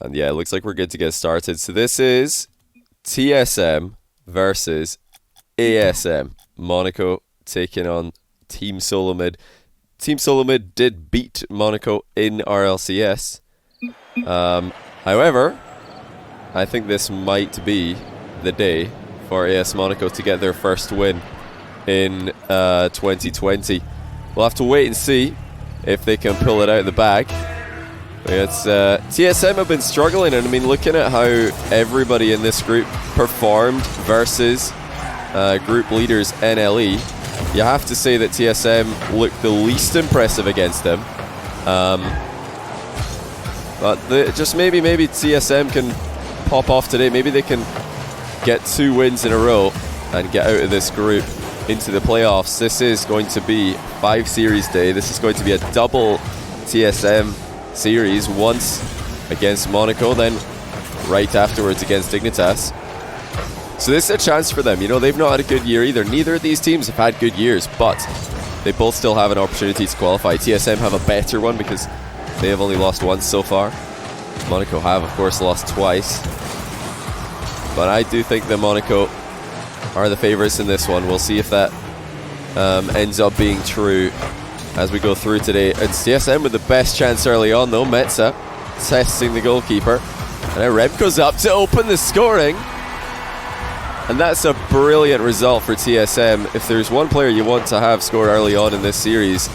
And yeah, it looks like we're good to get started. So this is TSM versus ASM Monaco taking on Team Solomid. Team Solomid did beat Monaco in RLCS. However, I think this might be the day for AS Monaco to get their first win in 2020. We'll have to wait and see if they can pull it out of the bag. It's TSM have been struggling, and I mean, looking at how everybody in this group performed versus group leaders NLE, you have to say that TSM looked the least impressive against them. But just maybe TSM can pop off today. Maybe they can get 2 wins in a row and get out of this group into the playoffs. This is going to be 5 series day. This is going to be a double TSM series, once against Monaco, then right afterwards against Dignitas. So this is a chance for them. You know, they've not had a good year either. Neither of these teams have had good years, but they both still have an opportunity to qualify. TSM have a better one because they have only lost once so far. Monaco have, of course, lost twice. But I do think that Monaco are the favourites in this one. We'll see if that ends up being true as we go through today. It's TSM with the best chance early on, though. Metza testing the goalkeeper. And now Remco's up to open the scoring. And that's a brilliant result for TSM. If there's one player you want to have score early on in this series,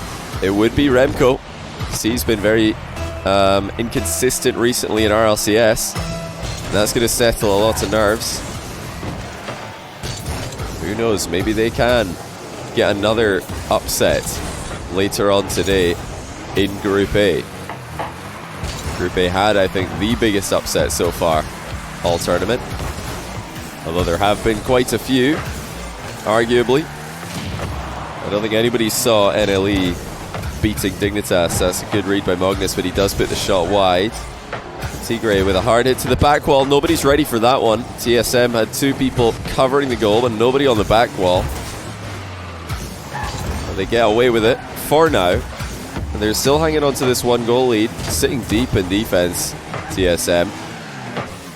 it would be Remco. He's been very inconsistent recently in RLCS. And that's going to settle a lot of nerves. Who knows, maybe they can get another upset later on today in Group A. Group A had, I think, the biggest upset so far all tournament. Although there have been quite a few, arguably. I don't think anybody saw NLE beating Dignitas. That's a good read by Magnus, but he does put the shot wide. Tigray with a hard hit to the back wall. Nobody's ready for that one. TSM had 2 people covering the goal, but nobody on the back wall. And they get away with it for now. And they're still hanging on to this 1-goal lead, sitting deep in defense, TSM.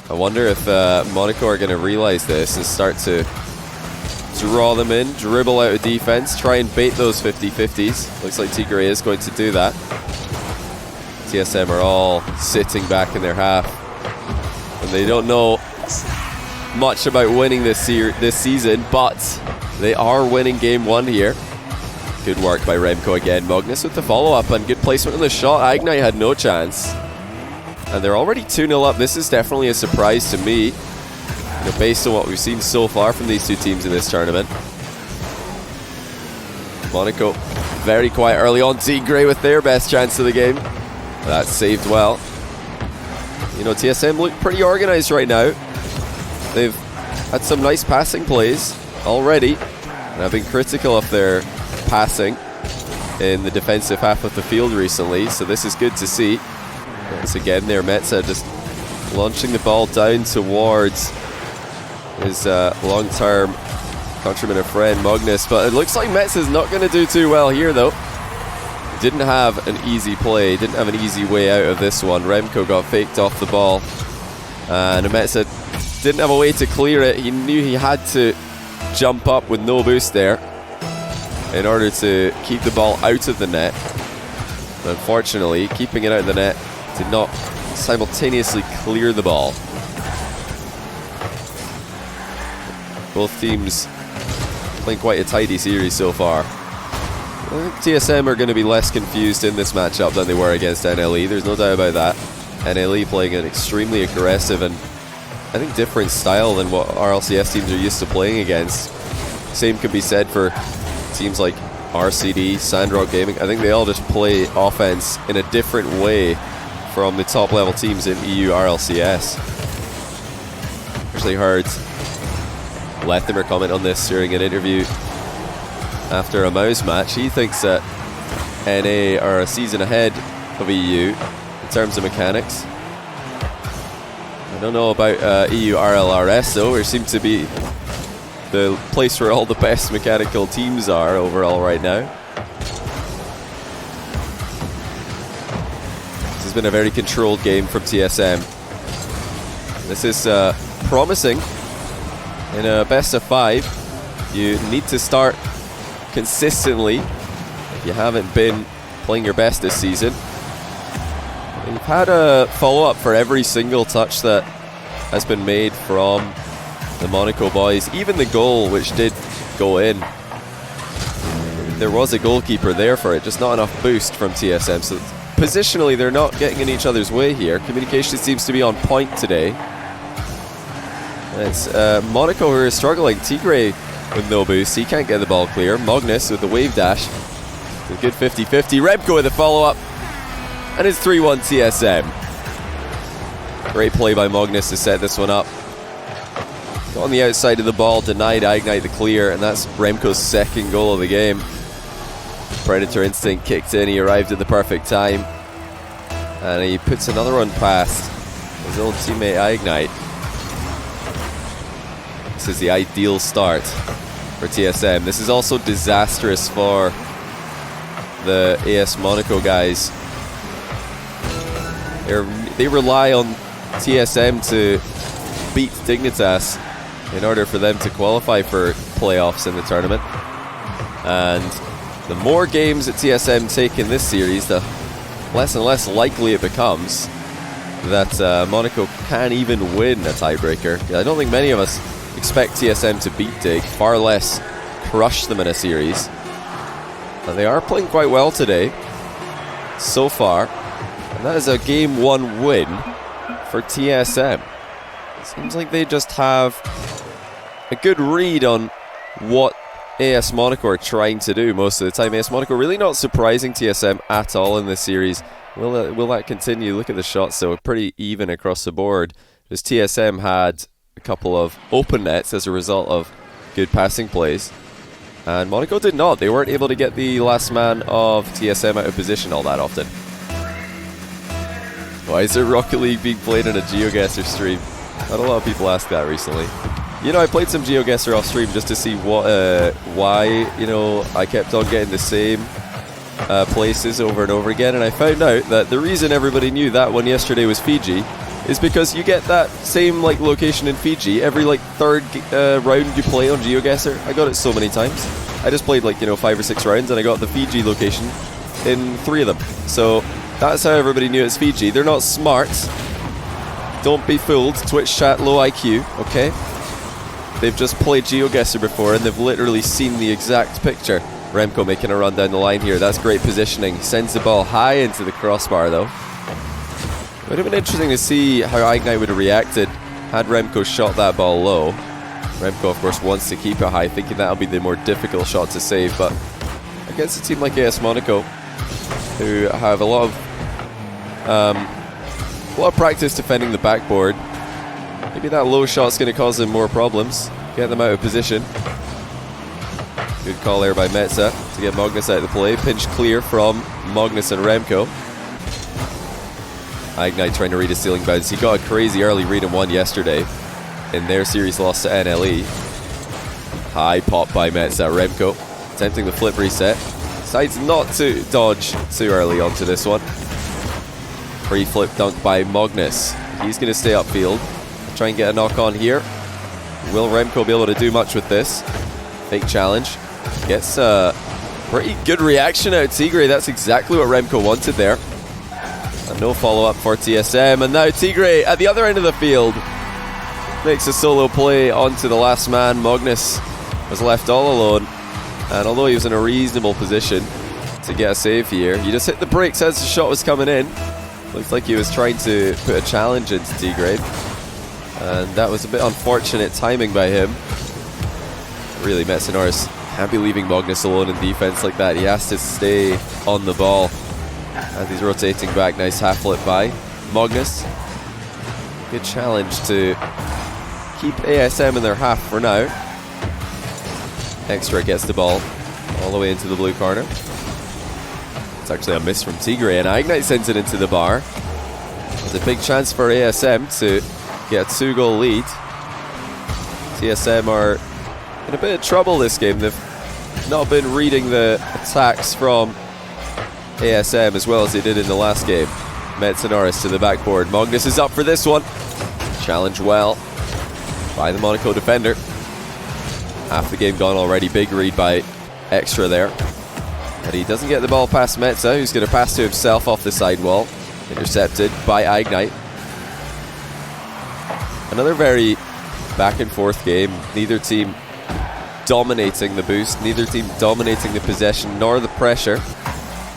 I wonder if Monaco are going to realize this and start to draw them in, dribble out of defense, try and bait those 50-50s. Looks like Tigray is going to do that. TSM are all sitting back in their half, and they don't know much about winning this season, but they are winning game 1 here. Good work by Remco again. Magnus with the follow-up and good placement on the shot. Ignite had no chance. And they're already 2-0 up. This is definitely a surprise to me, based on what we've seen so far from these 2 teams in this tournament. Monaco very quiet early on. Tigray with their best chance of the game. That's saved well. You know, TSM look pretty organized right now. They've had some nice passing plays already, and I've been critical of their passing in the defensive half of the field recently, so this is good to see. Once again there, Metza just launching the ball down towards his long-term countryman and friend Magnus, but it looks like Metza's not going to do too well here though. Didn't have an easy play, didn't have an easy way out of this one. Remco got faked off the ball, and Metza didn't have a way to clear it. He knew he had to jump up with no boost there in order to keep the ball out of the net. But unfortunately, keeping it out of the net did not simultaneously clear the ball. Both teams playing quite a tidy series so far. I think TSM are going to be less confused in this matchup than they were against NLE. There's no doubt about that. NLE playing an extremely aggressive and I think different style than what RLCS teams are used to playing against. Same can be said for teams like RCD, Sandrock Gaming. I think they all just play offense in a different way from the top level teams in EU RLCS. Actually heard Lethimer comment on this during an interview after a Mouse match. He thinks that NA are a season ahead of EU in terms of mechanics. I don't know about EU RLRS though. It seems to be the place where all the best mechanical teams are overall right now. This has been a very controlled game from TSM. This is promising. In a best of 5, you need to start consistently if you haven't been playing your best this season. You've had a follow-up for every single touch that has been made from the Monaco boys. Even the goal, which did go in, there was a goalkeeper there for it, just not enough boost from TSM. So positionally, they're not getting in each other's way here. Communication seems to be on point today. It's Monaco who are struggling. Tigre with no boost. He can't get the ball clear. Magnus with the wave dash. A good 50-50. Remco with the follow-up. And it's 3-1 TSM. Great play by Magnus to set this one up. Got on the outside of the ball, denied Ignite the clear, and that's Remco's second goal of the game. Predator instinct kicked in. He arrived at the perfect time. And he puts another one past his old teammate Ignite. This is the ideal start for TSM. This is also disastrous for the AS Monaco guys. They rely on TSM to beat Dignitas in order for them to qualify for playoffs in the tournament. And the more games that TSM take in this series, the less and less likely it becomes that Monaco can even win a tiebreaker. I don't think many of us expect TSM to beat Dig, far less crush them in a series. But they are playing quite well today, so far. And that is a game 1 win for TSM. Seems like they just have a good read on what AS Monaco are trying to do most of the time. AS Monaco really not surprising TSM at all in this series. Will that continue? Look at the shots, though, pretty even across the board. Just TSM had a couple of open nets as a result of good passing plays, and Monaco did not. They weren't able to get the last man of TSM out of position all that often. Why is there Rocket League being played on a GeoGuessr stream? Not a lot of people ask that recently. You know, I played some GeoGuessr off stream just to see why, you know, I kept on getting the same places over and over again, and I found out that the reason everybody knew that one yesterday was Fiji is because you get that same like location in Fiji every like third round you play on GeoGuessr. I got it so many times. I just played like, you know, 5 or 6 rounds and I got the Fiji location in 3 of them. So that's how everybody knew it's Fiji. They're not smart. Don't be fooled. Twitch chat low IQ, okay? They've just played GeoGuessr before and they've literally seen the exact picture. Remco making a run down the line here. That's great positioning. Sends the ball high into the crossbar though. Would have been interesting to see how Ignite would have reacted had Remco shot that ball low. Remco, of course, wants to keep it high, thinking that'll be the more difficult shot to save. But against a team like AS Monaco, who have a lot of practice defending the backboard, maybe that low shot's going to cause them more problems. Get them out of position. Good call there by Metza to get Magnus out of the play. Pinch clear from Magnus and Remco. Ignite trying to read a ceiling bounce. He got a crazy early read and one yesterday in their series loss to NLE. High pop by Metza. Remco attempting the flip reset. Decides not to dodge too early onto this one. Pre-flip dunk by Magnus. He's going to stay upfield. Try and get a knock on here. Will Remco be able to do much with this? Fake challenge. Gets a pretty good reaction out of Tigre. That's exactly what Remco wanted there. And no follow-up for TSM. And now Tigre at the other end of the field makes a solo play onto the last man. Magnus was left all alone. And although he was in a reasonable position to get a save here, he just hit the brakes as the shot was coming in. Looks like he was trying to put a challenge into Tigre. And that was a bit unfortunate timing by him. Really, Metsonoris can't be leaving Magnus alone in defense like that. He has to stay on the ball as he's rotating back. Nice half flip by Magnus. Good challenge to keep ASM in their half for now. Extra gets the ball all the way into the blue corner. It's actually a miss from Tigre, and Ignite sends it into the bar. There's a big chance for ASM to get a 2-goal lead. TSM are in a bit of trouble this game. They've not been reading the attacks from ASM as well as they did in the last game. Metsonoris to the backboard. Magnus is up for this one. Challenge well by the Monaco defender. Half the game gone already. Big read by Extra there. But he doesn't get the ball past Metza, who's going to pass to himself off the sidewall. Intercepted by Ignite. Another very back and forth game. Neither team dominating the boost, neither team dominating the possession nor the pressure.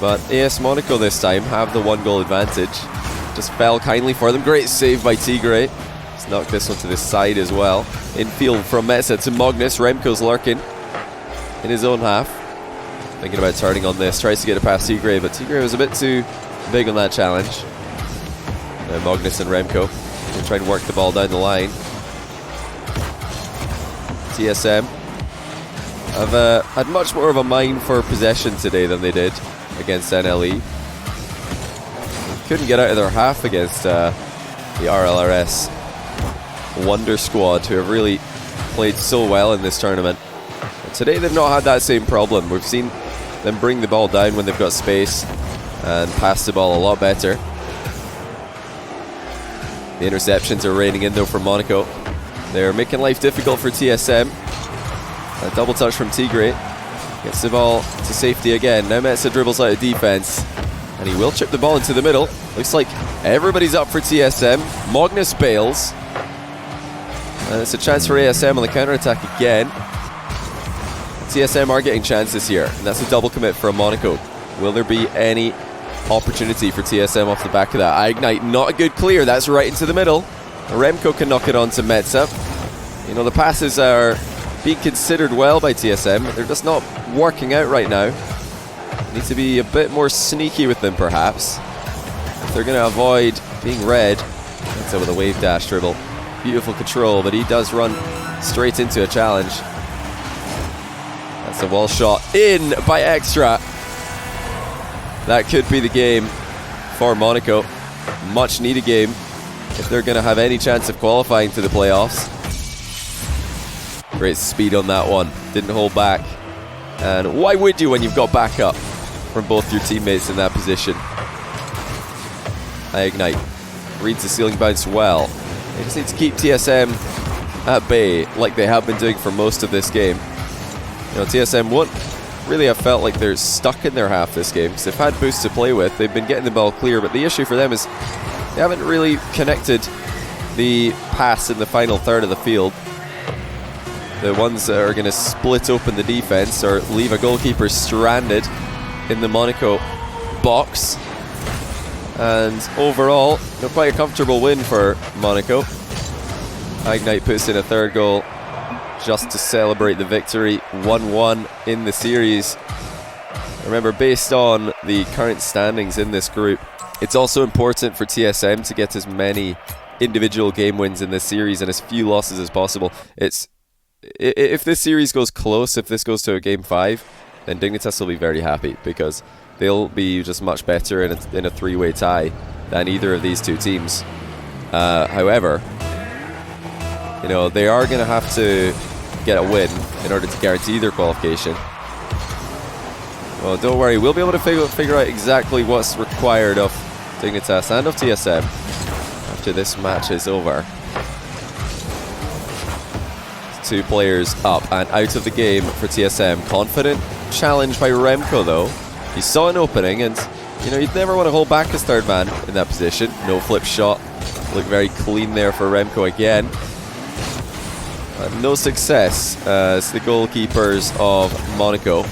But AS Monaco this time have the 1-goal advantage. Just fell kindly for them. Great save by Tigre. Let's knock this one to the side as well. Infield from Metza to Magnus. Remco's lurking in his own half. Thinking about turning on this. Tries to get it past Tigre, but Tigre was a bit too big on that challenge. Magnus and Remco will try and work the ball down the line. TSM have had much more of a mind for possession today than they did against NLE. Couldn't get out of their half against the RLRS Wonder Squad, who have really played so well in this tournament. But today they've not had that same problem. We've seen them bring the ball down when they've got space and pass the ball a lot better. The interceptions are raining in though for Monaco. They're making life difficult for TSM. A double touch from Tigre. Gets the ball to safety again. Now Metza dribbles out of defense. And he will chip the ball into the middle. Looks like everybody's up for TSM. Magnus bails. And it's a chance for ASM on the counter-attack again. TSM are getting chances here. And that's a double commit from Monaco. Will there be any opportunity for TSM off the back of that? Ignite, not a good clear. That's right into the middle. Remco can knock it on to Metza. You know, the passes are being considered well by TSM. They're just not working out right now. Need to be a bit more sneaky with them, perhaps, if they're going to avoid being red. Metza with a wave dash dribble. Beautiful control, but he does run straight into a challenge. That's a wall shot in by Extra. That could be the game for Monaco. Much needed game if they're going to have any chance of qualifying to the playoffs. Great speed on that one. Didn't hold back. And why would you when you've got backup from both your teammates in that position? Ignite. Reads the ceiling bounce well. They just need to keep TSM at bay like they have been doing for most of this game. You know, TSM won't really have felt like they're stuck in their half this game because they've had boosts to play with. They've been getting the ball clear, but the issue for them is they haven't really connected the pass in the final third of the field. The ones that are going to split open the defense or leave a goalkeeper stranded in the Monaco box. And overall, quite a comfortable win for Monaco. Ignite puts in a third goal just to celebrate the victory. 1-1 in the series. Remember, based on the current standings in this group, it's also important for TSM to get as many individual game wins in this series and as few losses as possible. If this series goes close, if this goes to a game 5, then Dignitas will be very happy because they'll be just much better in a three-way tie than either of these two teams. However, you know, they are going to have to get a win in order to guarantee their qualification. Well, don't worry, we'll be able to figure out exactly what's required of Dignitas and of TSM after this match is over. 2 players up and out of the game for TSM. Confident challenge by Remco though. He saw an opening and, you know, you'd never want to hold back as third man in that position. No flip shot. Looked very clean there for Remco again. No success as the goalkeepers of Monaco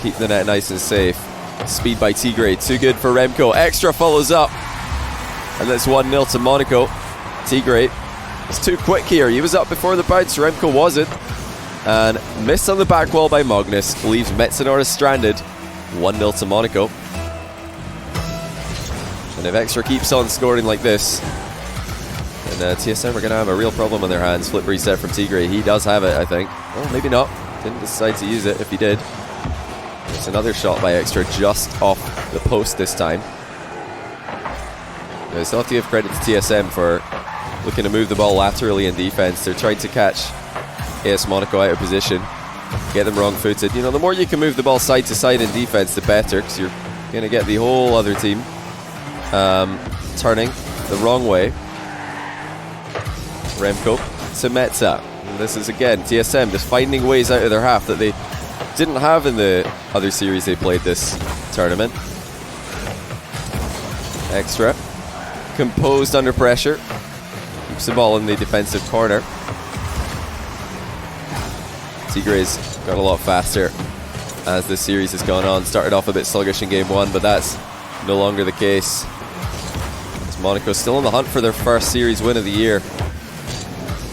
keep the net nice and safe. Speed by Tigre, too good for Remco. Extra follows up. And that's 1-0 to Monaco. Tigre was too quick here. He was up before the bounce. Remco wasn't. And missed on the back wall by Magnus. Leaves Metzenora stranded. 1-0 to Monaco. And if Extra keeps on scoring like this, then TSM are going to have a real problem on their hands. Flip reset from Tigre. He does have it, I think. Well, maybe not. Didn't decide to use it if he did. It's another shot by Extra just off the post this time. I still have to give credit to TSM for looking to move the ball laterally in defense. They're trying to catch AS Monaco out of position, get them wrong-footed. You know, the more you can move the ball side to side in defense, the better, because you're going to get the whole other team turning the wrong way. Remco to Metza. And this is again TSM just finding ways out of their half that they didn't have in the other series they played this tournament. Extra. Composed under pressure. Keeps the ball in the defensive corner. Tigre's got a lot faster as this series has gone on. Started off a bit sluggish in game 1, but that's no longer the case. As Monaco still on the hunt for their first series win of the year.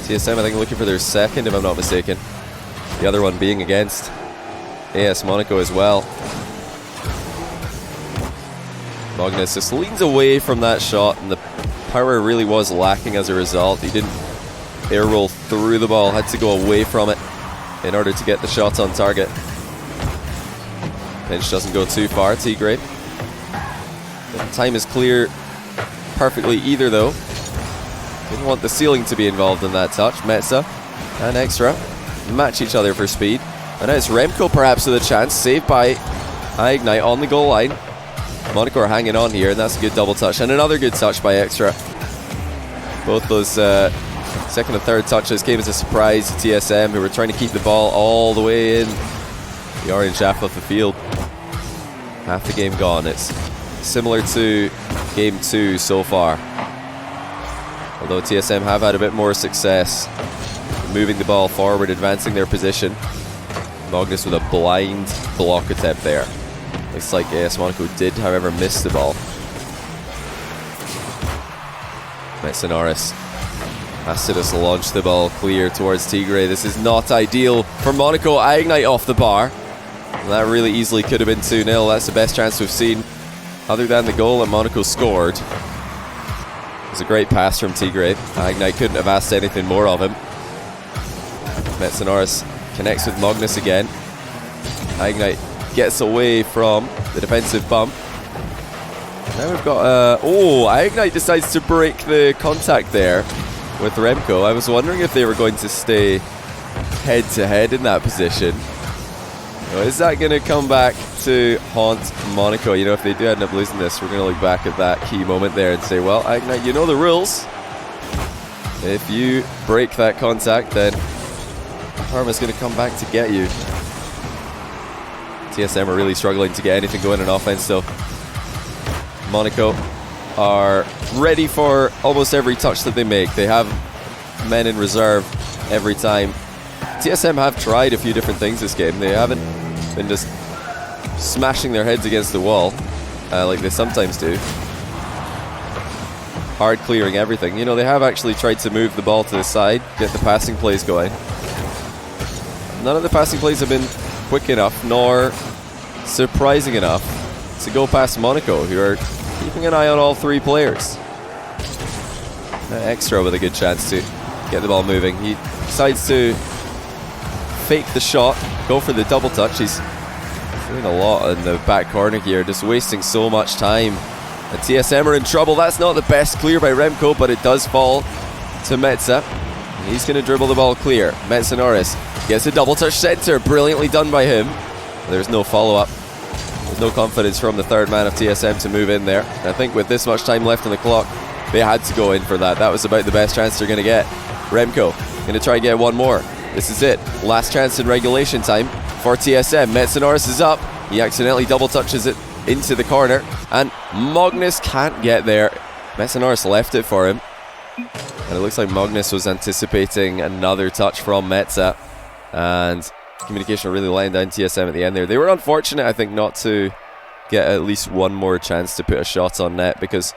TSM, I think, looking for their second, if I'm not mistaken. The other one being against AS Monaco as well. Magnus just leans away from that shot, and the power really was lacking as a result. He didn't air roll through the ball, had to go away from it in order to get the shot on target. Pinch doesn't go too far, Tigre. The time is clear perfectly either, though. Didn't want the ceiling to be involved in that touch. Metza and Extra match each other for speed. And now it's Remco perhaps with a chance, saved by Ignite on the goal line. Monaco are hanging on here, and that's a good double touch. And another good touch by Extra. Both those second and third touches came as a surprise to TSM, who were trying to keep the ball all the way in the orange half of the field. Half the game gone. It's similar to game 2 so far. Although TSM have had a bit more success moving the ball forward, advancing their position. Magnus with a blind block attempt there. Looks like AS Monaco did, however, miss the ball. Metzenaris has to just launch the ball clear towards Tigre. This is not ideal for Monaco. Ignite off the bar. And that really easily could have been 2-0. That's the best chance we've seen, other than the goal that Monaco scored. It was a great pass from Tigre. Ignite couldn't have asked anything more of him. Metzenaris connects with Magnus again. Ignite gets away from the defensive bump. Now we've got Ignite decides to break the contact there with Remco. I was wondering if they were going to stay head to head in that position. Is that going to come back to haunt Monaco? You know, if they do end up losing this, we're going to look back at that key moment there and say, well, Ignite, you know the rules. If you break that contact, then Parma's going to come back to get you. TSM are really struggling to get anything going in offense, so Monaco are ready for almost every touch that they make. They have men in reserve every time. TSM have tried a few different things this game. They haven't been just smashing their heads against the wall like they sometimes do. Hard clearing everything. You know, they have actually tried to move the ball to the side, get the passing plays going. None of the passing plays have been quick enough, nor surprising enough to go past Monaco, who are keeping an eye on all three players. Extra with a good chance to get the ball moving. He decides to fake the shot, go for the double touch. He's doing a lot in the back corner here, just wasting so much time. And TSM are in trouble. That's not the best clear by Remco, but it does fall to Metza. He's going to dribble the ball clear. Metzenaris gets a double touch center. Brilliantly done by him. There's no follow-up. There's no confidence from the third man of TSM to move in there. And I think with this much time left on the clock, they had to go in for that. That was about the best chance they're going to get. Remco going to try and get one more. This is it. Last chance in regulation time for TSM. Metzenaris is up. He accidentally double touches it into the corner. And Magnus can't get there. Metzenaris left it for him. And it looks like Magnus was anticipating another touch from Metza. And communication really laying down TSM at the end there. They were unfortunate, I think, not to get at least one more chance to put a shot on net, because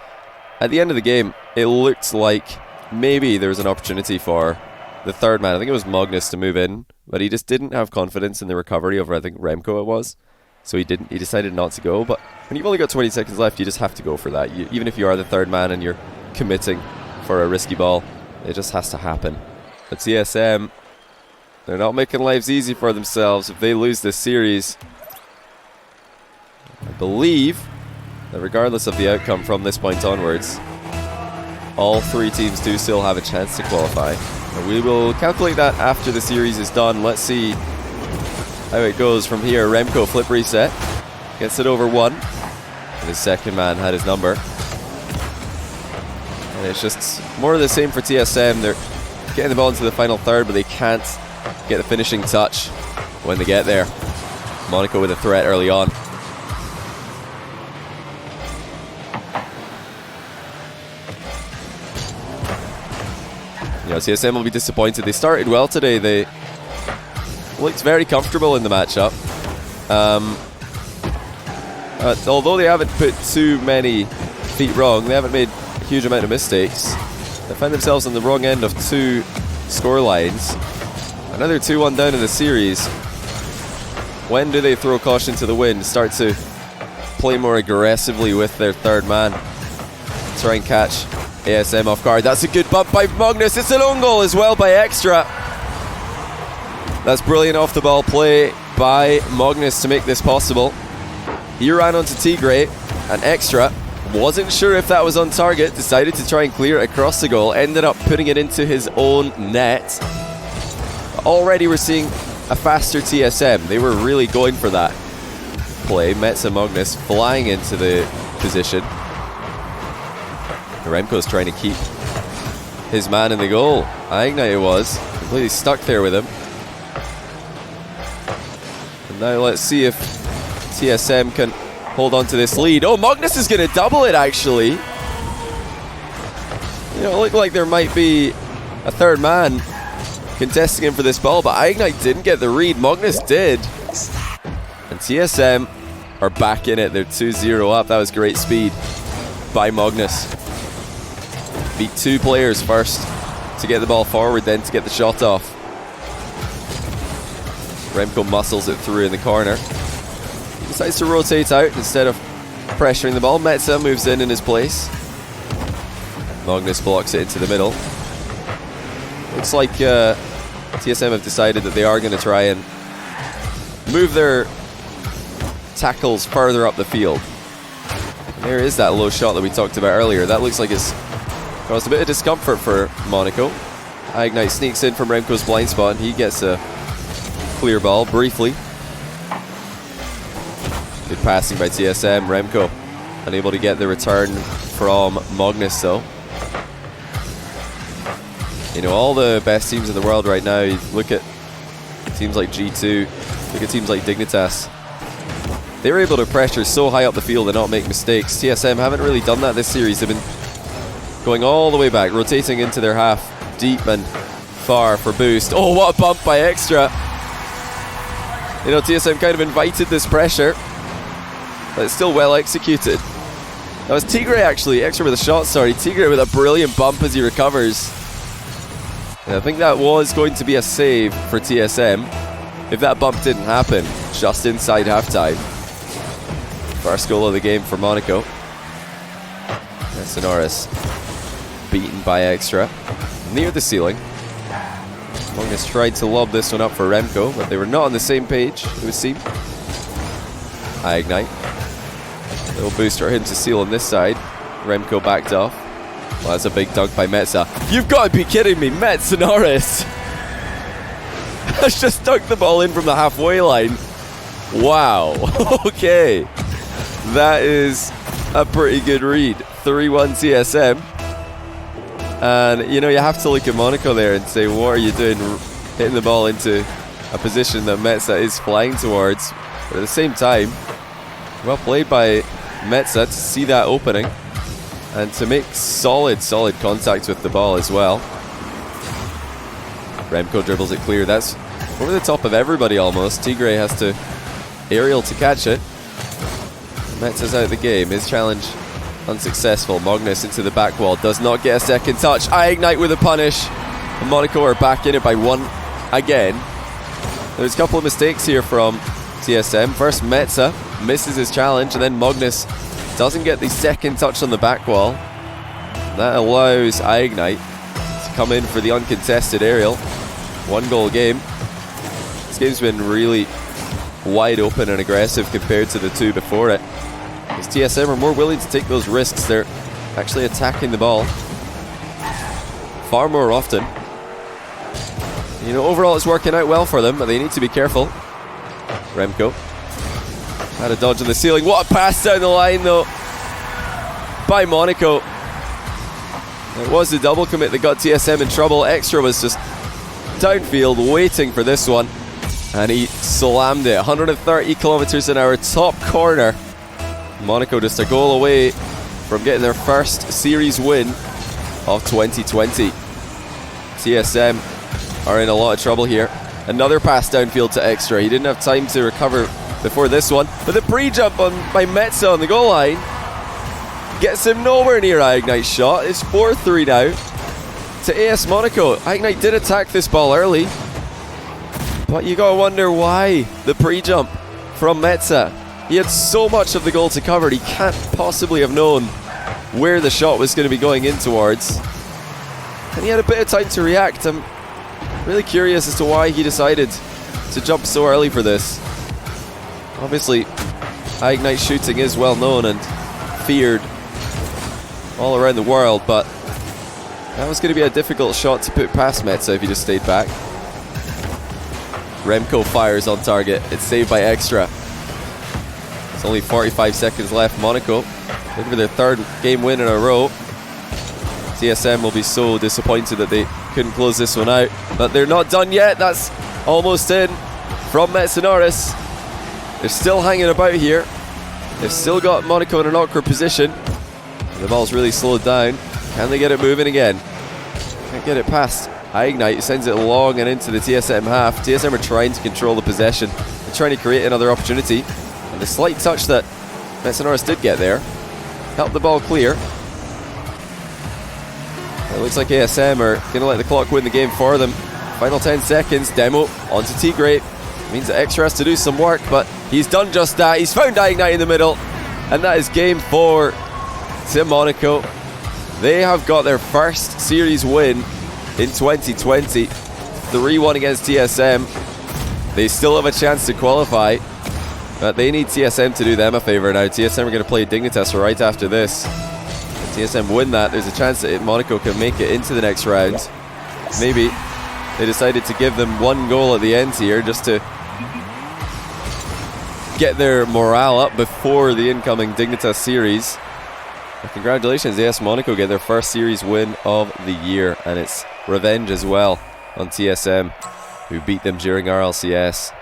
at the end of the game, it looked like maybe there was an opportunity for the third man. I think it was Magnus to move in, but he just didn't have confidence in the recovery over, I think, Remco it was. So he decided not to go. But when you've only got 20 seconds left, you just have to go for that. Even if you are the third man and you're committing for a risky ball, it just has to happen. But TSM, they're not making lives easy for themselves. If they lose this series, I believe that regardless of the outcome from this point onwards, all three teams do still have a chance to qualify. And we will calculate that after the series is done. Let's see how it goes from here. Remco flip reset, gets it over one, and his second man had his number. And it's just more of the same for TSM. They're getting the ball into the final third, but they can't get the finishing touch when they get there. Monaco with a threat early on. TSM will be disappointed. They started well today. They looked very comfortable in the matchup. Although they haven't put too many feet wrong, they haven't made a huge amount of mistakes. They find themselves on the wrong end of 2 score lines. Another 2-1 down in the series. When do they throw caution to the wind? Start to play more aggressively with their third man. Try and catch ASM off guard. That's a good bump by Magnus. It's an own goal as well by Extra. That's brilliant off the ball play by Magnus to make this possible. He ran onto Tigre, and Extra wasn't sure if that was on target, decided to try and clear it across the goal, ended up putting it into his own net. Already we're seeing a faster TSM. They were really going for that play. Metza Magnus flying into the position. Remco's trying to keep his man in the goal. Ignite it was. Completely stuck there with him. And now let's see if TSM can hold on to this lead. Oh, Magnus is going to double it, actually. It looked like there might be a third man contesting him for this ball, but Ignite didn't get the read. Magnus did. And TSM are back in it. They're 2-0 up. That was great speed by Magnus. Beat 2 players first to get the ball forward, then to get the shot off. Remco muscles it through in the corner. He decides to rotate out instead of pressuring the ball. Metza moves in his place. Magnus blocks it into the middle. Looks like TSM have decided that they are going to try and move their tackles further up the field. And there is that low shot that we talked about earlier. That looks like it's caused a bit of discomfort for Monaco. Ignite sneaks in from Remco's blind spot, and he gets a clear ball briefly. Good passing by TSM. Remco unable to get the return from Magnus though. All the best teams in the world right now, you look at teams like G2, look at teams like Dignitas. They were able to pressure so high up the field and not make mistakes. TSM haven't really done that this series. They've been going all the way back, rotating into their half, deep and far for boost. Oh, what a bump by Extra. TSM kind of invited this pressure, but it's still well executed. That was Tigre actually, Extra with a shot, sorry. Tigre with a brilliant bump as he recovers. And I think that was going to be a save for TSM if that bump didn't happen just inside halftime. First goal of the game for Monaco. Sonoris beaten by Extra near the ceiling. Magnus tried to lob this one up for Remco, but they were not on the same page, it would seem. Ignite. Little boost for him to seal on this side. Remco backed off. Well, that's a big dunk by Metza. You've got to be kidding me, Sonoris has just dunked the ball in from the halfway line. Wow. Okay. That is a pretty good read. 3-1 TSM. And, you have to look at Monaco there and say, what are you doing hitting the ball into a position that Metza is flying towards? But at the same time, well played by Metza to see that opening and to make solid contact with the ball as well. Remco dribbles it clear. That's over the top of everybody almost. Tigre has to aerial to catch it. Metza's out of the game. His challenge unsuccessful. Magnus into the back wall. Does not get a second touch. Ignite with a punish. And Monaco are back in it by 1 again. There's a couple of mistakes here from TSM. First, Metza misses his challenge, and then Magnus doesn't get the second touch on the back wall. That allows Ignite to come in for the uncontested aerial. 1 goal game. This game's been really wide open and aggressive compared to the 2 before it. As TSM are more willing to take those risks, they're actually attacking the ball far more often. Overall it's working out well for them, but they need to be careful. Remco had a dodge on the ceiling. What a pass down the line though by Monaco. It was the double commit that got TSM in trouble. Extra was just downfield waiting for this one, and he slammed it. 130 kilometers an hour, top corner. Monaco just a goal away from getting their first series win of 2020. TSM are in a lot of trouble here. Another pass downfield to Extra. He didn't have time to recover before this one, but the pre-jump by Metza on the goal line gets him nowhere near Ignite's shot. It's 4-3 now to AS Monaco. Ignite did attack this ball early, but you gotta wonder why the pre-jump from Metza. He had so much of the goal to cover, he can't possibly have known where the shot was going to be going in towards. And he had a bit of time to react. I'm really curious as to why he decided to jump so early for this. Obviously, Ignite shooting is well known and feared all around the world, but that was going to be a difficult shot to put past Metza if he just stayed back. Remco fires on target. It's saved by Extra. It's only 45 seconds left. Monaco looking for their third game win in a row. TSM will be so disappointed that they couldn't close this one out, but they're not done yet. That's almost in from Metsonoris. They're still hanging about here. They've still got Monaco in an awkward position. The ball's really slowed down. Can they get it moving again? Can't get it past Ignite. Sends it long and into the TSM half. TSM are trying to control the possession. They're trying to create another opportunity. And the slight touch that Metsonoris did get there helped the ball clear. It looks like ASM are going to let the clock win the game for them. Final 10 seconds. Demo onto Tigray. Means that Extra has to do some work, but he's done just that. He's found Ignite in the middle, and that is game 4 to Monaco. They have got their first series win in 2020. 3-1 against TSM. They still have a chance to qualify, but they need TSM to do them a favour now. TSM are going to play Dignitas right after this. If TSM win that, there's a chance that Monaco can make it into the next round. Maybe they decided to give them one goal at the end here just to get their morale up before the incoming Dignitas series. But congratulations, AS Monaco get their first series win of the year, and it's revenge as well on TSM, who beat them during RLCS.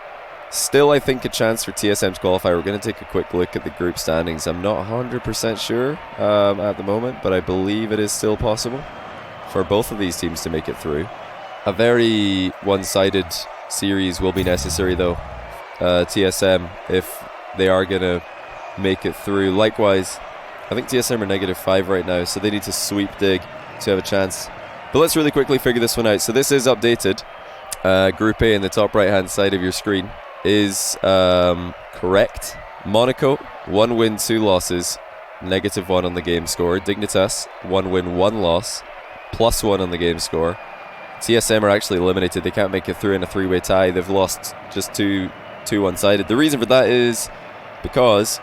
Still, I think, a chance for TSM to qualify. We're going to take a quick look at the group standings. I'm not 100% sure at the moment, but I believe it is still possible for both of these teams to make it through. A very one-sided series will be necessary, though. TSM, if they are going to make it through. Likewise, I think TSM are -5 right now, so they need to sweep Dig to have a chance. But let's really quickly figure this one out. So this is updated. Group A in the top right-hand side of your screen is correct. Monaco, 1 win, 2 losses, -1 on the game score. Dignitas, 1 win, 1 loss, +1 on the game score. TSM are actually eliminated. They can't make it through in a 3-way tie. They've lost just two one-sided. The reason for that is because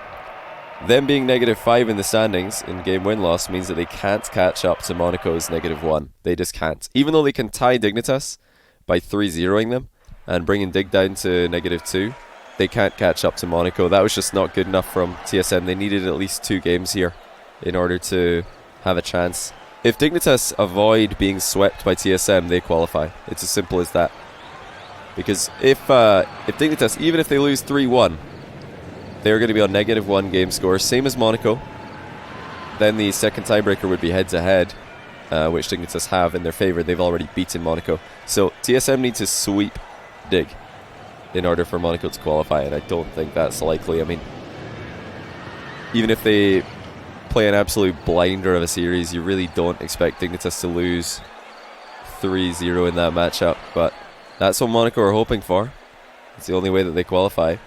them being -5 in the standings in game win-loss means that they can't catch up to Monaco's -1. They just can't. Even though they can tie Dignitas by 3-0ing them and bringing Dig down to -2, they can't catch up to Monaco. That was just not good enough from TSM. They needed at least 2 games here in order to have a chance. If Dignitas avoid being swept by TSM, they qualify. It's as simple as that. Because if Dignitas, even if they lose 3-1, they're going to be on -1 game score, same as Monaco. Then the second tiebreaker would be head-to-head, which Dignitas have in their favour. They've already beaten Monaco. So TSM need to sweep Dig in order for Monaco to qualify, and I don't think that's likely. I mean, even if they play an absolute blinder of a series, you really don't expect Dignitas to lose 3-0 in that matchup, but that's what Monaco are hoping for. It's the only way that they qualify.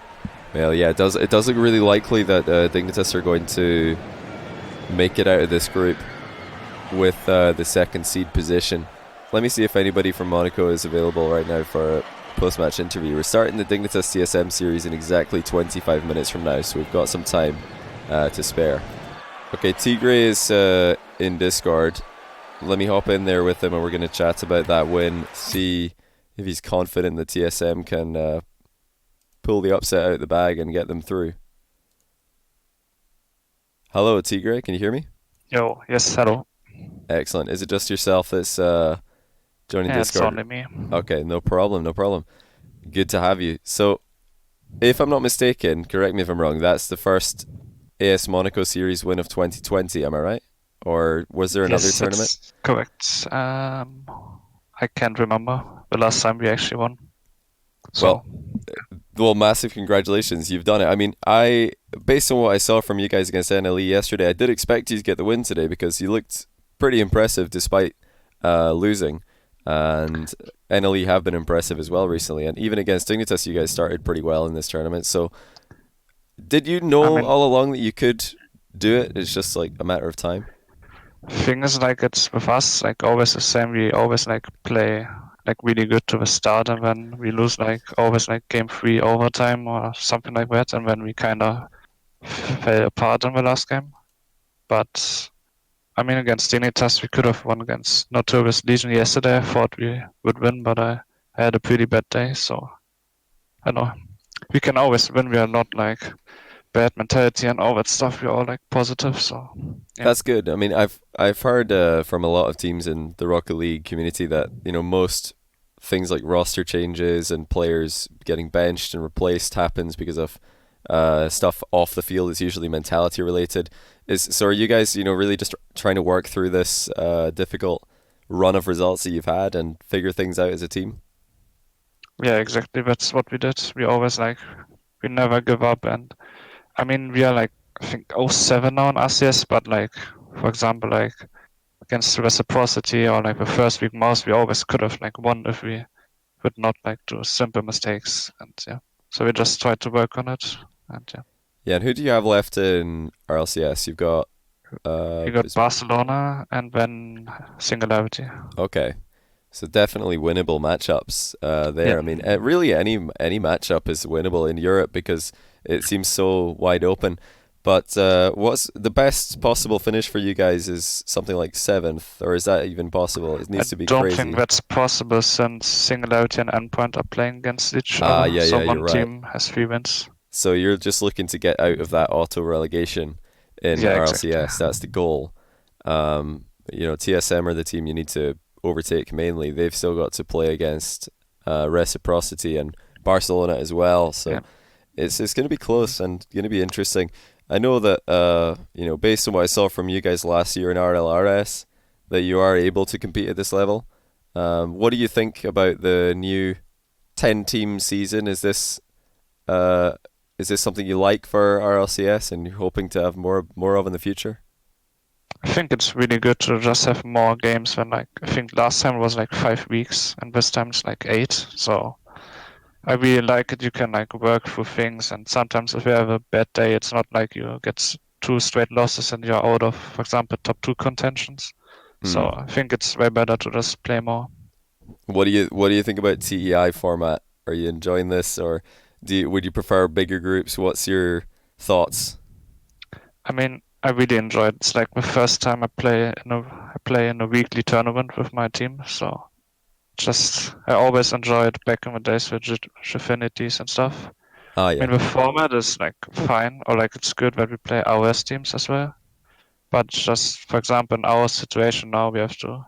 Well, yeah, it does look really likely that Dignitas are going to make it out of this group with the second seed position. Let me see if anybody from Monaco is available right now for a post-match interview. We're starting the Dignitas TSM series in exactly 25 minutes from now, so we've got some time to spare. Okay, Tigray is in Discord. Let me hop in there with him and we're going to chat about that win, see if he's confident that TSM can pull the upset out of the bag and get them through. Hello, Tigray, can you hear me? Yo, yes, hello. Excellent. Is it just yourself that's joining Yeah, it's Discord? only me. Okay, no problem, no problem. Good to have you. So, if I'm not mistaken, correct me if I'm wrong, that's the first AS Monaco series win of 2020, am I right? Or was there another Yes, tournament? that's correct. I can't remember the last time we actually won. Well, So, well, massive congratulations. You've done it. I mean, based on what I saw from you guys against NLE yesterday, I did expect you to get the win today because you looked pretty impressive despite losing. And NLE have been impressive as well recently. And even against Dignitas, you guys started pretty well in this tournament. So, did you I know mean, all along that you could do it? It's just like a matter of time. thing is like it's with us, like always the same. We always like play like really good to the start, and then we lose like always like game 3 overtime or something like that, and then we kind of fell apart in the last game. But I mean, against Dignitas, we could have won against Notorious Legion yesterday. I thought we would win, but I had a pretty bad day, so I know we can always win. We are not like bad mentality and all that stuff. We're all like positive, so yeah. That's good. I mean, I've heard from a lot of teams in the Rocket League community that most things like roster changes and players getting benched and replaced happens because of stuff off the field. Is usually mentality related. Are you guys really just trying to work through this difficult run of results that you've had and figure things out as a team? Yeah, exactly. That's what we did. We always like we never give up, and I mean we are like I think 07 now in ACS, but like for example like against Reciprocity or like the first week mouse, we always could have like won if we would not like do simple mistakes, and yeah. So we just try to work on it, and yeah. Yeah, and who do you have left in RLCS? You've got We got is Barcelona and then Singularity. okay. So definitely winnable matchups Yeah. there. I mean, really any matchup is winnable in Europe because it seems so wide open. But what's the best possible finish for you guys? Is something like seventh, or is that even possible? It I needs to be don't think crazy. that's possible since Singularity and Endpoint are playing against each Ah, other. yeah, So yeah, you're one right. team has 3 wins. So you're just looking to get out of that auto relegation in Yeah, exactly. RLCS. That's the goal. TSM are the team you need to overtake mainly. They've still got to play against Reciprocity and Barcelona as well. So Yeah. it's going to be Mhm. close and going to be interesting. I know that based on what I saw from you guys last year in RLRS, that you are able to compete at this level. What do you think about the new 10-team season? Uh, is this something you like for RLCS and you're hoping to have more of in the future? I think it's really good to just have more games than like I think last time was like 5 weeks and this time it's like 8. So I really like it. You can like work through things, and sometimes if you have a bad day, it's not like you get 2 straight losses and you're out of, for example, top 2 contentions. So Hmm. I think it's way better to just play more. What do you think about TEI format? Are you enjoying this, or would you prefer bigger groups? What's your thoughts? I mean, I really enjoy it. It's like the first time I play in a weekly tournament with my team. So just I always enjoyed back in the days with affinities and stuff. Ah, I yeah, mean, the format is like fine, or like it's good that we play OS teams as well. But just for example, in our situation now, we have to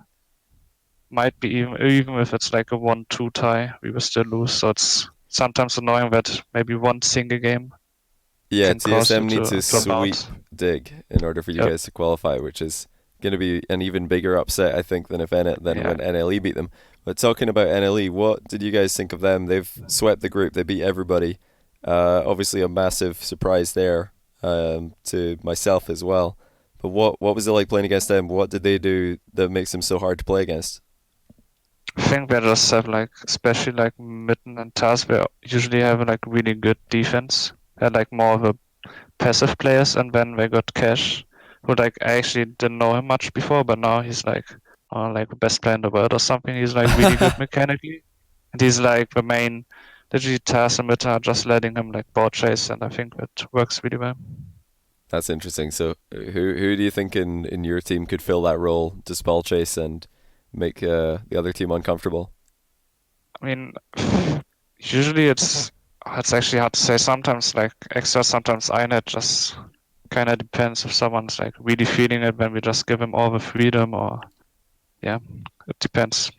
might be even if it's like a 1-2 tie, we will still lose. So it's sometimes annoying that maybe one single game yeah. can cause you TSM need to to drop sweep out. Dig in order for you Yep. guys to qualify, which is going to be an even bigger upset, I think, than Yeah. when NLE beat them. But talking about NLE, what did you guys think of them? They've swept the group. They beat everybody. Obviously, a massive surprise there to myself as well. But what was it like playing against them? What did they do that makes them so hard to play against? I think they just have like, especially like Mitten and Taz, they usually have like really good defense. They're like more of a passive players, and then they got Cash, who like I actually didn't know him much before, but now he's like the best player in the world or something. He's like really good mechanically, and he's like the main. Literally, Taz and Mitten are just letting him like board chase, and I think that works really well. That's interesting. So, who do you think in your team could fill that role to spell chase and make the other team uncomfortable? I mean, usually it's actually hard to say. Sometimes like extra, sometimes INET just kind of depends if someone's like really feeling it when we just give him all the freedom, or yeah, it depends.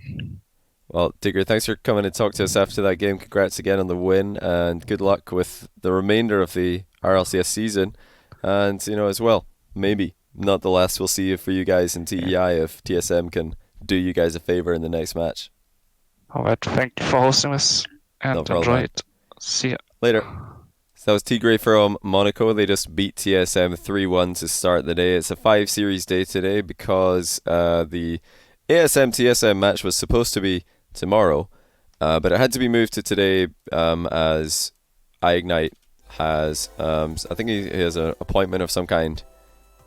Well, Digger, thanks for coming and talk to us after that game. Congrats again on the win, and good luck with the remainder of the RLCS season. And, you know, as well, maybe not the last we'll see for you guys in TEI if TSM can do you guys a favor in the next match. All right, thank you for hosting us, and No problem, enjoy man. it. See ya. Later. So that was Tigray from Monaco. They just beat TSM 3-1 to start the day. It's a 5-series day today because the ASM-TSM match was supposed to be tomorrow, but it had to be moved to today as iIgnite has, I think he has an appointment of some kind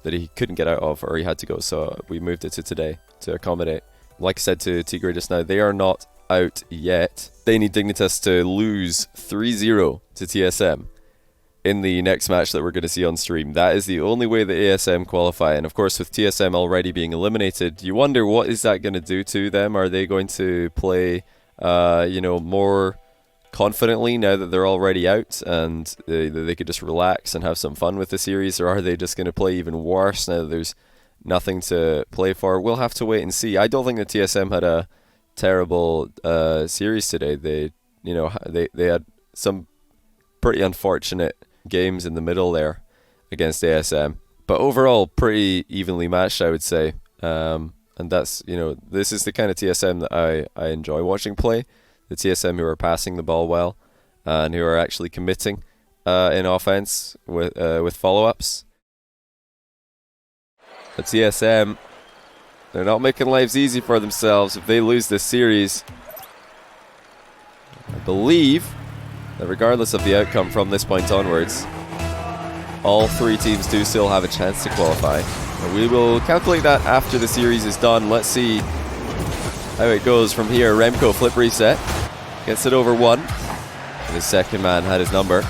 that he couldn't get out of, or he had to go, so we moved it to today to accommodate. Like I said to Tigray just now, they are not out yet. They need Dignitas to lose 3-0 to TSM in the next match that we're going to see on stream. That is the only way the ASM qualify, and of course with TSM already being eliminated, you wonder what is that going to do to them. Are they going to play more confidently now that they're already out and they could just relax and have some fun with the series, or are they just going to play even worse now that there's nothing to play for? We'll have to wait and see. I don't think the TSM had a terrible series today. They had some pretty unfortunate games in the middle there against ASM, but overall pretty evenly matched, I would say. And that's, this is the kind of TSM that I enjoy watching play. The TSM who are passing the ball well and who are actually committing in offense with follow-ups. The TSM, they're not making lives easy for themselves. If they lose this series, I believe that regardless of the outcome from this point onwards, all three teams do still have a chance to qualify. And we will calculate that after the series is done. Let's see how it goes from here. Remco flip reset, gets it over one, and his second man had his number.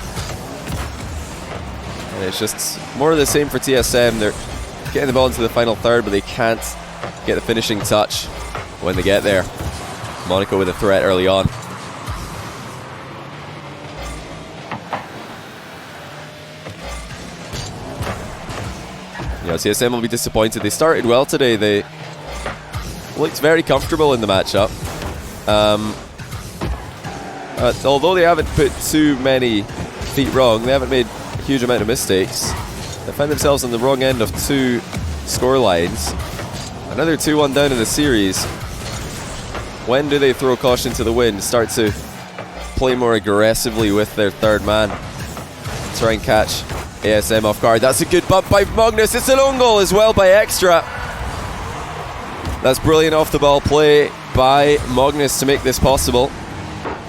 And it's just more of the same for TSM. They're getting the ball into the final third, but they can't get the finishing touch when they get there. Monaco with a threat early on. TSM will be disappointed. They started well today. They looked very comfortable in the matchup. Although they haven't put too many feet wrong, they haven't made a huge amount of mistakes. They find themselves on the wrong end of two score lines. Another 2-1 down in the series. When do they throw caution to the wind? Start to play more aggressively with their third man. Try and catch ASM off guard. That's a good bump by Magnus. It's an own goal as well by Extra. That's brilliant off the ball play by Magnus to make this possible.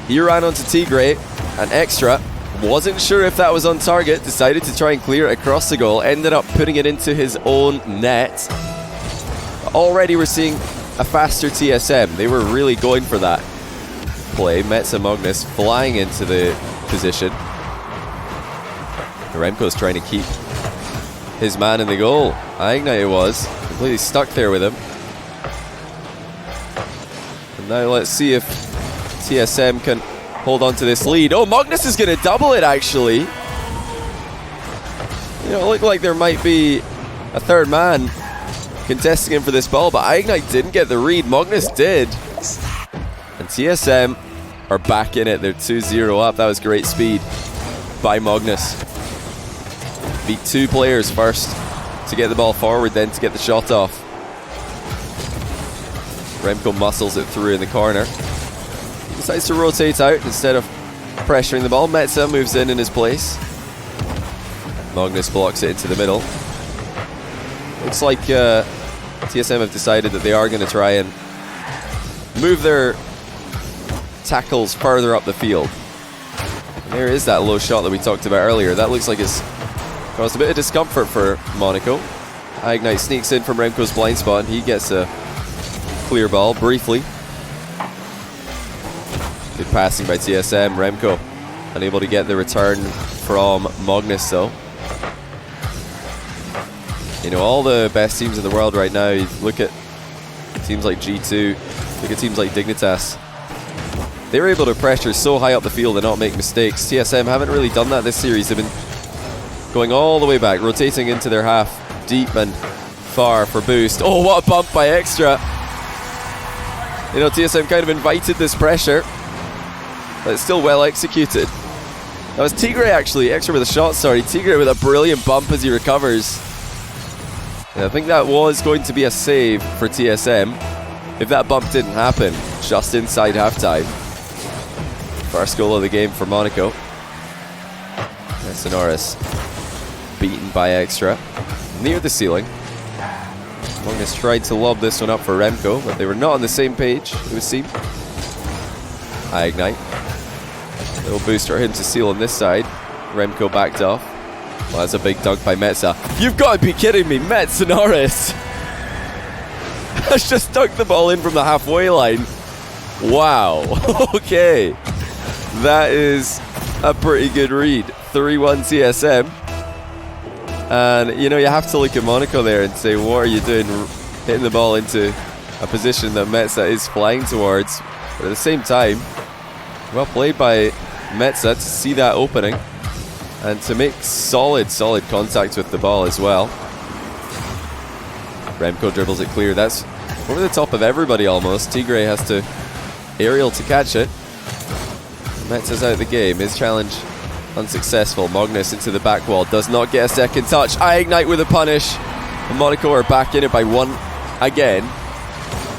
He ran onto Tigray, and Extra wasn't sure if that was on target, decided to try and clear it across the goal, ended up putting it into his own net. Already we're seeing a faster TSM. They were really going for that play. Metza Magnus flying into the position. Remco's trying to keep his man in the goal. iIgnite it was. Completely stuck there with him. And now let's see if TSM can hold on to this lead. Oh, Magnus is going to double it, actually. It looked like there might be a third man contesting him for this ball, but iIgnite didn't get the read. Magnus did. And TSM are back in it. They're 2-0 up. That was great speed by Magnus. Beat two players first to get the ball forward, then to get the shot off. Remco muscles it through in the corner. He decides to rotate out instead of pressuring the ball. Metza moves in his place. Magnus blocks it into the middle. Looks like TSM have decided that they are going to try and move their tackles further up the field. And there is that low shot that we talked about earlier. That looks like it's caused a bit of discomfort for Monaco. iIgnite sneaks in from Remco's blind spot, and he gets a clear ball briefly. Good passing by TSM. Remco unable to get the return from Magnus though. All the best teams in the world right now, you look at teams like G2, look at teams like Dignitas. They were able to pressure so high up the field and not make mistakes. TSM haven't really done that this series. They've been going all the way back, rotating into their half, deep and far for boost. Oh, what a bump by Extra. You know, TSM kind of invited this pressure, but it's still well executed. That was Tigre actually, Extra with a shot, sorry. Tigre with a brilliant bump as he recovers. And I think that was going to be a save for TSM if that bump didn't happen just inside halftime. First goal of the game for Monaco. Sonoris beaten by Extra near the ceiling. Magnus tried to lob this one up for Remco, but they were not on the same page, it would seem. High ignite. Little boost for him to seal on this side. Remco backed off. Well, that's a big dunk by Metza. You've got to be kidding me, Sonoris has just dunked the ball in from the halfway line. Wow. Okay. That is a pretty good read. 3-1 TSM. And, you know, you have to look at Monaco there and say, what are you doing hitting the ball into a position that Metza is flying towards? But at the same time, well played by Metza to see that opening and to make solid contact with the ball as well. Remco dribbles it clear. That's over the top of everybody almost. Tigre has to aerial to catch it. Metza's out of the game. His challenge unsuccessful. Magnus into the back wall. Does not get a second touch. I ignite with a punish. And Monaco are back in it by one again.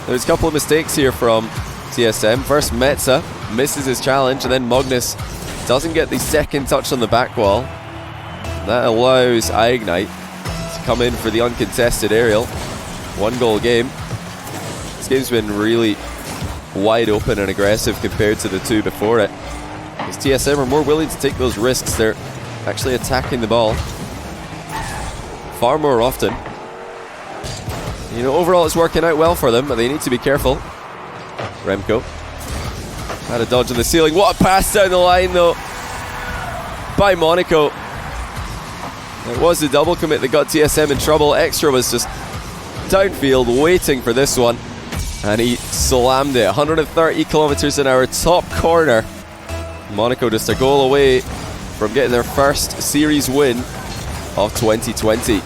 There's a couple of mistakes here from TSM. First, Metza misses his challenge, and then Magnus doesn't get the second touch on the back wall. That allows I ignite to come in for the uncontested aerial. 1 goal game. This game's been really wide open and aggressive compared to the two before it. As TSM are more willing to take those risks, they're actually attacking the ball far more often. You know, overall it's working out well for them, but they need to be careful. Remco had a dodge on the ceiling. What a pass down the line though by Monaco. It was the double commit that got TSM in trouble. Extra was just downfield waiting for this one, and he slammed it. 130 kilometers an hour, top corner. Monaco just a goal away from getting their first series win of 2020.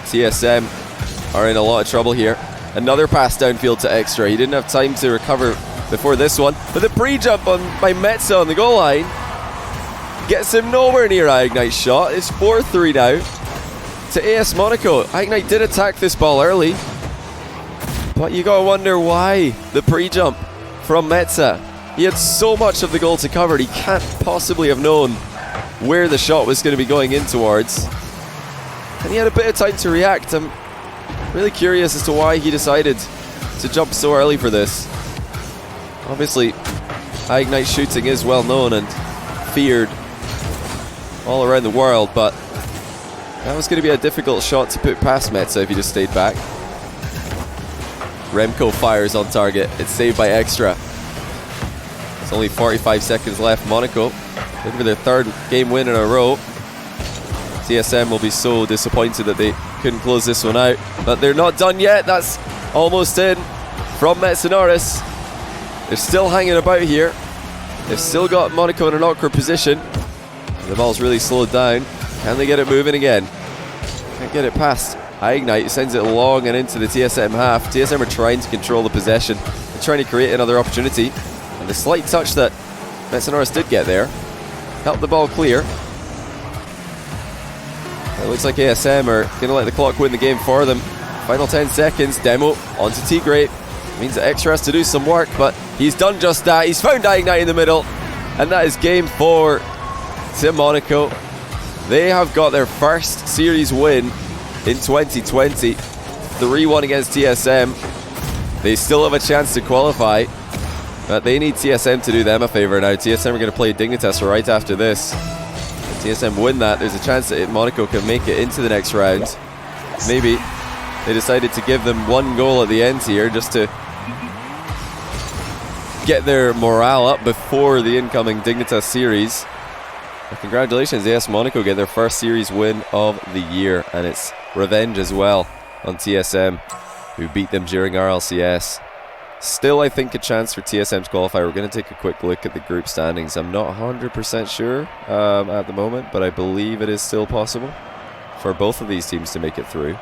TSM are in a lot of trouble here. Another pass downfield to Extra. He didn't have time to recover before this one, but the pre-jump by Metza on the goal line gets him nowhere near Ignite's shot. It's 4-3 now to AS Monaco. Ignite did attack this ball early, but you gotta wonder why the pre-jump from Metza. He had so much of the goal to cover, he can't possibly have known where the shot was going to be going in towards. And he had a bit of time to react. I'm really curious as to why he decided to jump so early for this. Obviously, Ignite shooting is well known and feared all around the world, but that was going to be a difficult shot to put past Metza if he just stayed back. Remco fires on target. It's saved by Extra. It's only 45 seconds left. Monaco looking for their 3rd game win in a row. TSM will be so disappointed that they couldn't close this one out, but they're not done yet. That's almost in from Sonoris. They're still hanging about here. They've still got Monaco in an awkward position. The ball's really slowed down. Can they get it moving again? Can't get it past Ignite. Sends it long and into the TSM half. TSM are trying to control the possession. They're trying to create another opportunity. And the slight touch that Sonoris did get there helped the ball clear. It looks like ASM are going to let the clock win the game for them. Final 10 seconds. Demo onto Tigre. Means that Extra has to do some work, but he's done just that. He's found Ignite in the middle, and that is game 4 to Monaco. They have got their first series win in 2020. 3-1 against TSM. They still have a chance to qualify, but they need TSM to do them a favour now. TSM are going to play Dignitas right after this. If TSM win that, there's a chance that Monaco can make it into the next round. Maybe they decided to give them 1 goal at the end here just to get their morale up before the incoming Dignitas series. But congratulations, AS Monaco get their first series win of the year, and it's revenge as well on TSM, who beat them during RLCS. Still, I think a chance for TSM to qualify. We're going to take a quick look at the group standings. I'm not 100% sure at the moment, but I believe it is still possible for both of these teams to make it through.